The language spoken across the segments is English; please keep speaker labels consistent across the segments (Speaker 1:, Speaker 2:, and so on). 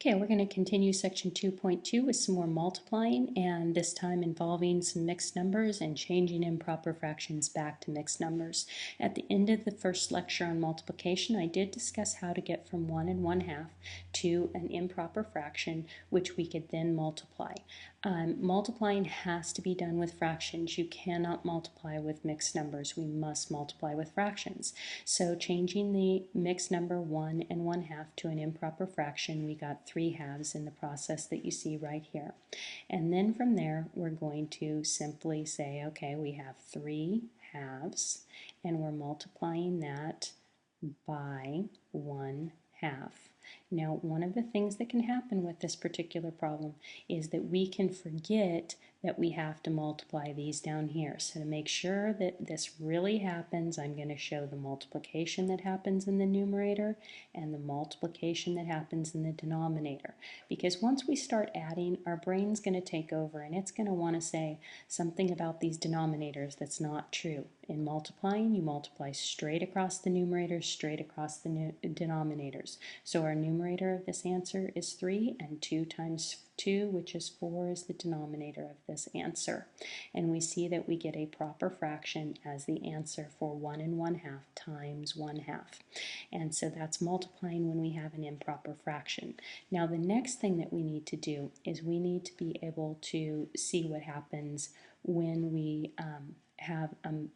Speaker 1: Okay, we're going to continue section 2.2 with some more multiplying, and this time involving some mixed numbers and changing improper fractions back to mixed numbers. At the end of the first lecture on multiplication, I did discuss how to get from 1 1/2 to an improper fraction, which we could then multiply. Multiplying has to be done with fractions. You cannot multiply with mixed numbers. We must multiply with fractions. So changing the mixed number 1 1/2 to an improper fraction, we got 3/2 in the process that you see right here. And then from there, we're going to simply say, okay, we have 3/2, and we're multiplying that by 1/2. Now, one of the things that can happen with this particular problem is that we can forget that we have to multiply these down here. So to make sure that this really happens, I'm going to show the multiplication that happens in the numerator and the multiplication that happens in the denominator. Because once we start adding, our brain's going to take over and it's going to want to say something about these denominators that's not true. In multiplying, you multiply straight across the numerators, straight across the denominators. So our numerator of this answer is 3, and 2 times 2, which is 4, is the denominator of this answer. And we see that we get a proper fraction as the answer for 1 1/2 times 1/2. And so that's multiplying when we have an improper fraction. Now the next thing that we need to do is we need to be able to see what happens when we have a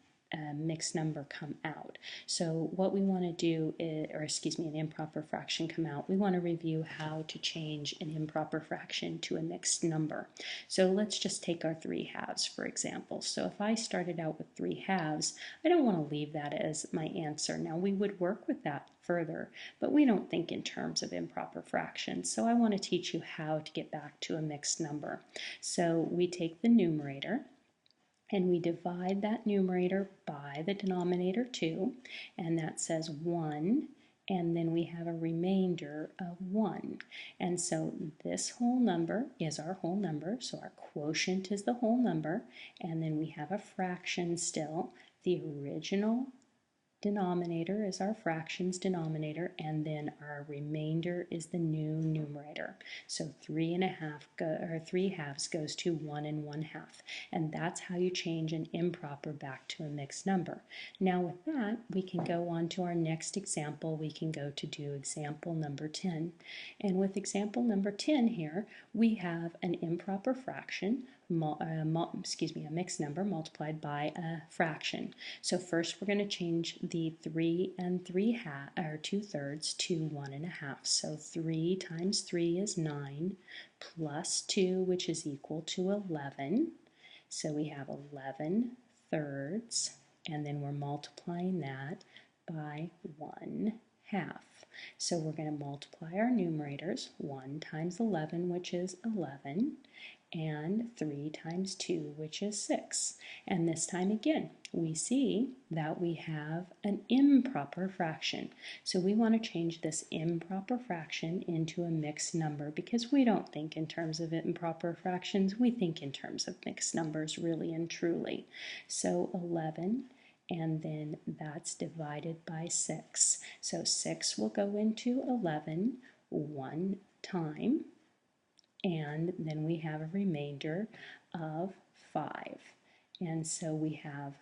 Speaker 1: mixed number come out. So what we want to do is, an improper fraction come out, we want to review how to change an improper fraction to a mixed number. So let's just take our 3/2 for example. So if I started out with 3/2, I don't want to leave that as my answer. Now we would work with that further, but we don't think in terms of improper fractions. So I want to teach you how to get back to a mixed number. So we take the numerator, and we divide that numerator by the denominator 2, and that says 1, and then we have a remainder of 1. And so this whole number is our whole number, so our quotient is the whole number, and then we have a fraction still. The original denominator is our fractions denominator, and then our remainder is the new numerator. So 3/2 goes to 1 1/2, and that's how you change an improper back to a mixed number. Now with that, we can go on to our next example. We can go to do example number 10. And with example number 10 here, we have an improper fraction, a mixed number multiplied by a fraction. So first we're going to change the 3 2/3 to 1 1/2. So 3 times 3 is 9 plus 2, which is equal to 11. So we have 11/3, and then we're multiplying that by 1/2. So we're going to multiply our numerators, 1 times 11, which is 11, and 3 times 2, which is 6. And this time again, we see that we have an improper fraction. So we want to change this improper fraction into a mixed number because we don't think in terms of improper fractions, we think in terms of mixed numbers really and truly. So 11, and then that's divided by 6. So 6 will go into 11 one time, and then we have a remainder of 5. And so we have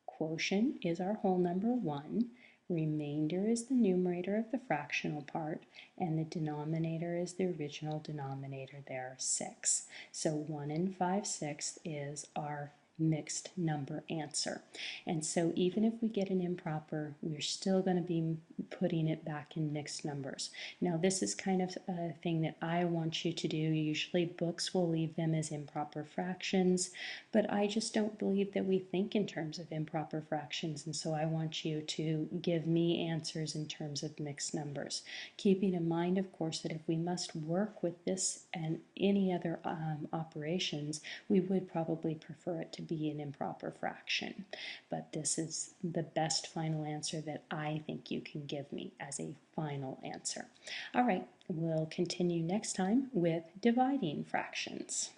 Speaker 1: quotient is our whole number 1, remainder is the numerator of the fractional part, and the denominator is the original denominator there, 6. So 1 5/6 is our mixed number answer. And so even if we get an improper, we're still going to be putting it back in mixed numbers. Now this is kind of a thing that I want you to do. Usually books will leave them as improper fractions, but I just don't believe that we think in terms of improper fractions, and so I want you to give me answers in terms of mixed numbers. Keeping in mind, of course, that if we must work with this and any other operations, we would probably prefer it to be an improper fraction. But this is the best final answer that I think you can give me as a final answer. All right, we'll continue next time with dividing fractions.